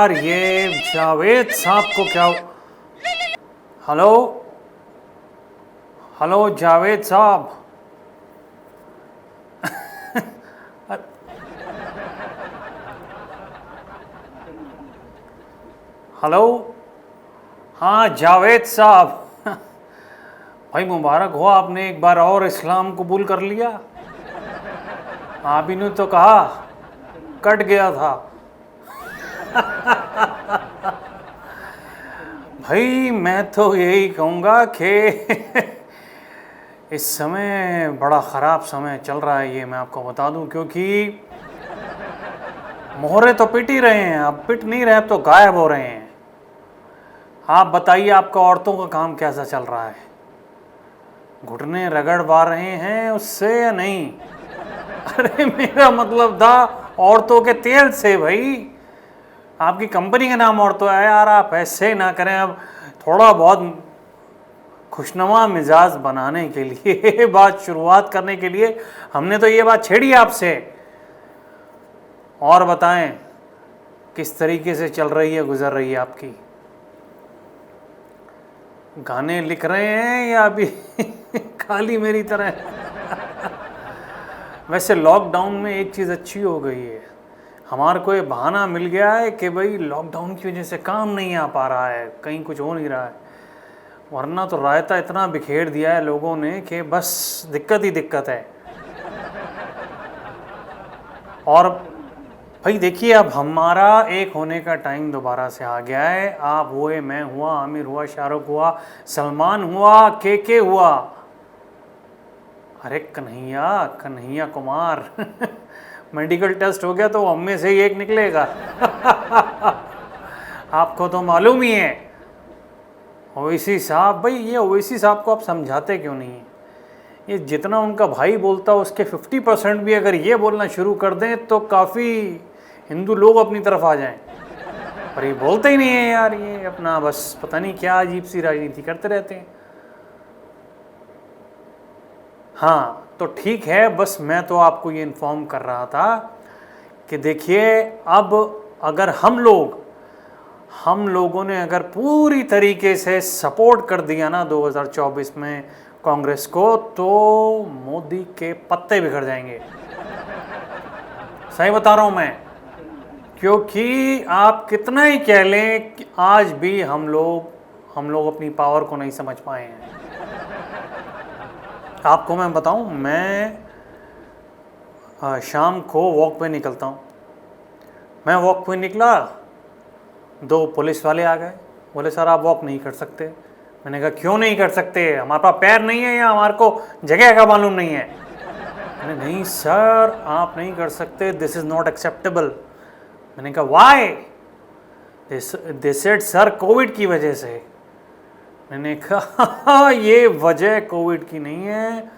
यार ये जावेद साहब को क्या हेलो हेलो जावेद साहब। हेलो। हाँ जावेद साहब। भाई मुबारक हो, आपने एक बार और इस्लाम कबूल कर लिया। आप ही ने तो कहा कट गया था। भाई मैं तो यही कहूँगा कि इस समय बड़ा ख़राब समय चल रहा है, ये मैं आपको बता दूं, क्योंकि मोहरे तो पिट ही रहे हैं, अब पिट नहीं रहे, अब तो गायब हो रहे हैं। आप बताइए आपका औरतों का काम कैसा चल रहा है? घुटने रगड़ पा रहे हैं उससे या नहीं? अरे मेरा मतलब था औरतों के तेल से भाई। आपकी कंपनी का नाम औरतों है यार, आप ऐसे ना करें। अब थोड़ा बहुत खुशनुमा मिजाज बनाने के लिए बात शुरुआत करने के लिए हमने तो ये बात छेड़ी आपसे। और बताएं किस तरीके से चल रही है, गुजर रही है आपकी? गाने लिख रहे हैं या अभी खाली मेरी तरह? वैसे लॉकडाउन में एक चीज़ अच्छी हो गई है, हमारे को ये बहाना मिल गया है कि भाई लॉकडाउन की वजह से काम नहीं आ पा रहा है, कहीं कुछ हो नहीं रहा है। वरना तो रायता इतना बिखेर दिया है लोगों ने कि बस दिक्कत ही दिक्कत है। और भाई देखिए, अब हमारा एक होने का टाइम दोबारा से आ गया है। आप हुए, मैं हुआ, आमिर हुआ, शाहरुख हुआ, सलमान हुआ, के हुआ, अरे कन्हैया कन्हैया कुमार मेडिकल टेस्ट हो गया तो हम में से ही एक निकलेगा। आपको तो मालूम ही है। ओवैसी साहब, भाई ये ओवैसी साहब को आप समझाते क्यों नहीं है? ये जितना उनका भाई बोलता है उसके 50% भी अगर ये बोलना शुरू कर दें तो काफ़ी हिंदू लोग अपनी तरफ आ जाएं। पर ये बोलते ही नहीं है यार, ये अपना बस पता नहीं क्या अजीब सी राजनीति करते रहते हैं। हाँ तो ठीक है, बस मैं तो आपको ये इन्फॉर्म कर रहा था कि देखिए, अब अगर हम लोगों ने अगर पूरी तरीके से सपोर्ट कर दिया ना 2024 में कांग्रेस को, तो मोदी के पत्ते बिखर जाएंगे। सही बता रहा हूं मैं, क्योंकि आप कितना ही कह लें कि आज भी हम लोग अपनी पावर को नहीं समझ पाए हैं। आपको मैं बताऊं, मैं शाम को वॉक पे निकलता हूं। मैं वॉक पे निकला, 2 पुलिस वाले आ गए, बोले सर आप वॉक नहीं कर सकते। मैंने कहा क्यों नहीं कर सकते? हमारे पास पैर नहीं है या हमारे को जगह का मालूम नहीं है? मैंने नहीं सर आप नहीं कर सकते, दिस इज़ नॉट एक्सेप्टेबल। मैंने कहा why? They said sir Covid की वजह से। मैंने कहा ये वजह कोविड की नहीं है,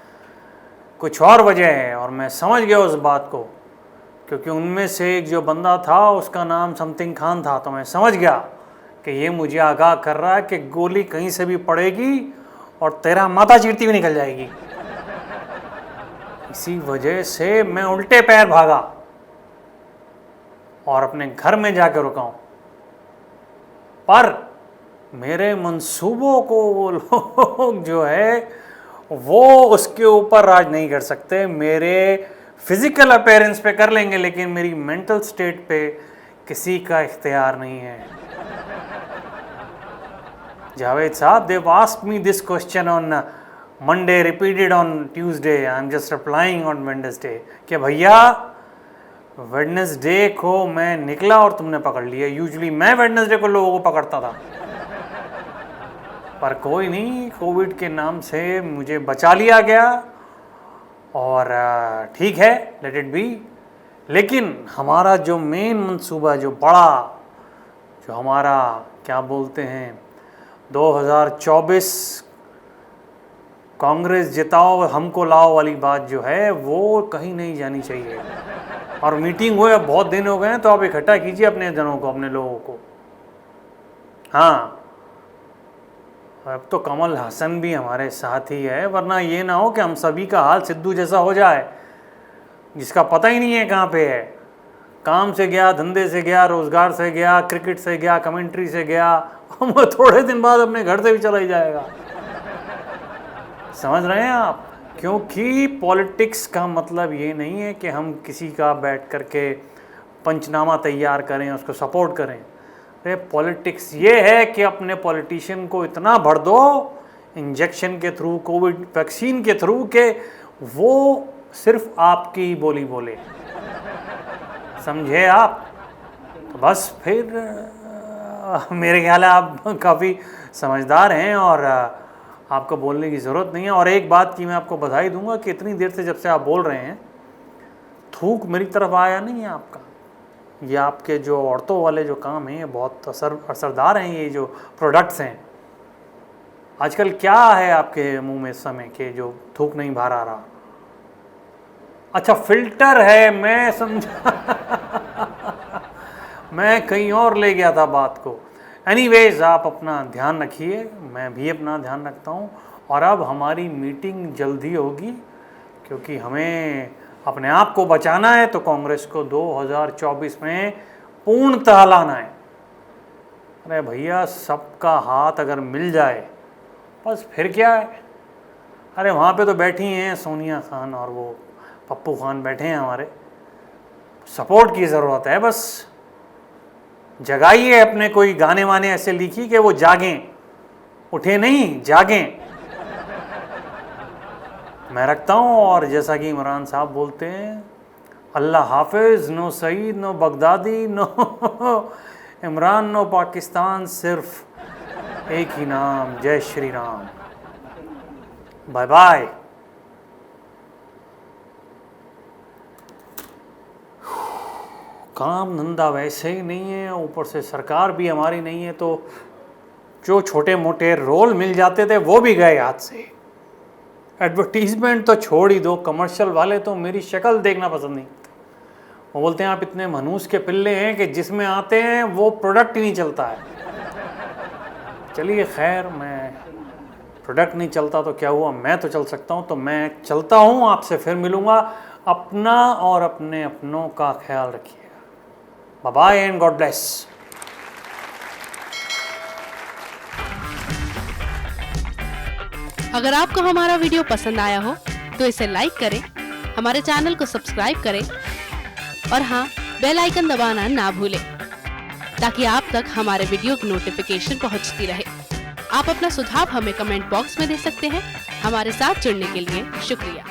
कुछ और वजह है। और मैं समझ गया उस बात को, क्योंकि उनमें से एक जो बंदा था उसका नाम समथिंग खान था। तो मैं समझ गया कि ये मुझे आगाह कर रहा है कि गोली कहीं से भी पड़ेगी और तेरा माथा चीरती हुई निकल जाएगी। इसी वजह से मैं उल्टे पैर भागा और अपने घर में जाकर रुका हूं। पर मेरे मंसूबों को वो लोग जो है वो उसके ऊपर राज नहीं कर सकते। मेरे फिजिकल अपीयरेंस पे कर लेंगे, लेकिन मेरी मेंटल स्टेट पे किसी का इख्तियार नहीं है। जावेद साहब, they've asked me this question on Monday, repeated on Tuesday. I'm just replying on Wednesday कि भैया वेडनेसडे को मैं निकला और तुमने पकड़ लिया। यूजुअली मैं वेडनेसडे को लोगों को पकड़ता था, पर कोई नहीं, कोविड के नाम से मुझे बचा लिया गया और ठीक है, लेट इट बी। लेकिन हमारा जो मेन मंसूबा, जो बड़ा, जो हमारा क्या बोलते हैं 2024 कांग्रेस जिताओ हमको लाओ वाली बात जो है वो कहीं नहीं जानी चाहिए। और मीटिंग हुए, अब बहुत दिन हो गए हैं, तो आप इकट्ठा कीजिए अपने जनों को, अपने लोगों को। हाँ, अब तो कमल हसन भी हमारे साथ ही है, वरना ये ना हो कि हम सभी का हाल सिद्धू जैसा हो जाए, जिसका पता ही नहीं है कहाँ पे है। काम से गया, धंधे से गया, रोजगार से गया, क्रिकेट से गया, कमेंट्री से गया, वो थोड़े दिन बाद अपने घर से भी चला ही जाएगा। समझ रहे हैं आप? क्योंकि पॉलिटिक्स का मतलब ये नहीं है कि हम किसी का बैठ करके पंचनामा तैयार करें, उसको सपोर्ट करें। अरे पॉलिटिक्स ये है कि अपने पॉलिटिशियन को इतना भर दो इंजेक्शन के थ्रू, कोविड वैक्सीन के थ्रू, के वो सिर्फ आपकी ही बोली बोले। समझे आप? तो बस फिर मेरे ख्याल है आप काफ़ी समझदार हैं और आपको बोलने की ज़रूरत नहीं है। और एक बात की मैं आपको बधाई दूंगा कि इतनी देर से जब से आप बोल रहे हैं, थूक मेरी तरफ आया नहीं है आपका। ये आपके जो औरतों वाले जो काम हैं, ये बहुत असरदार हैं। ये जो प्रोडक्ट्स हैं, आजकल क्या है आपके मुंह में इस समय के जो थूक नहीं बाहर आ रहा? अच्छा, फिल्टर है, मैं समझा मैं कहीं और ले गया था बात को। एनीवेज, आप अपना ध्यान रखिए, मैं भी अपना ध्यान रखता हूँ। और अब हमारी मीटिंग जल्दी होगी, क्योंकि हमें अपने आप को बचाना है, तो कांग्रेस को 2024 में पूर्णतः लाना है। अरे भैया, सबका हाथ अगर मिल जाए बस फिर क्या है। अरे वहाँ पे तो बैठी हैं सोनिया खान और वो पप्पू खान बैठे हैं हमारे। सपोर्ट की ज़रूरत है, बस जगाइए अपने, कोई गाने वाने ऐसे लिखी कि वो जागें, उठे नहीं, जागें। मैं रखता हूँ। और जैसा कि इमरान साहब बोलते हैं, अल्लाह हाफिज़, no Saeed, no Baghdadi, no Imran, no Pakistan, सिर्फ एक ही नाम, जय श्री राम। Bye bye. काम धंधा वैसे ही नहीं है, ऊपर से सरकार भी हमारी नहीं है, तो जो छोटे मोटे रोल मिल जाते थे वो भी गए हाथ से। एडवर्टीजमेंट तो छोड़ ही दो, कमर्शियल वाले तो मेरी शक्ल देखना पसंद नहीं। वो बोलते हैं आप इतने मनूस के पिल्ले हैं कि जिसमें आते हैं वो प्रोडक्ट ही नहीं चलता है। चलिए खैर, मैं प्रोडक्ट नहीं चलता तो क्या हुआ, मैं तो चल सकता हूँ, तो मैं चलता हूँ। आपसे फिर मिलूँगा। अपना और अपने अपनों का ख्याल रखिएगा। Bye bye and God bless. अगर आपको हमारा वीडियो पसंद आया हो तो इसे लाइक करें, हमारे चैनल को सब्सक्राइब करें और हाँ, बेल आइकन दबाना ना भूलें, ताकि आप तक हमारे वीडियो की नोटिफिकेशन पहुंचती रहे। आप अपना सुझाव हमें कमेंट बॉक्स में दे सकते हैं। हमारे साथ जुड़ने के लिए शुक्रिया।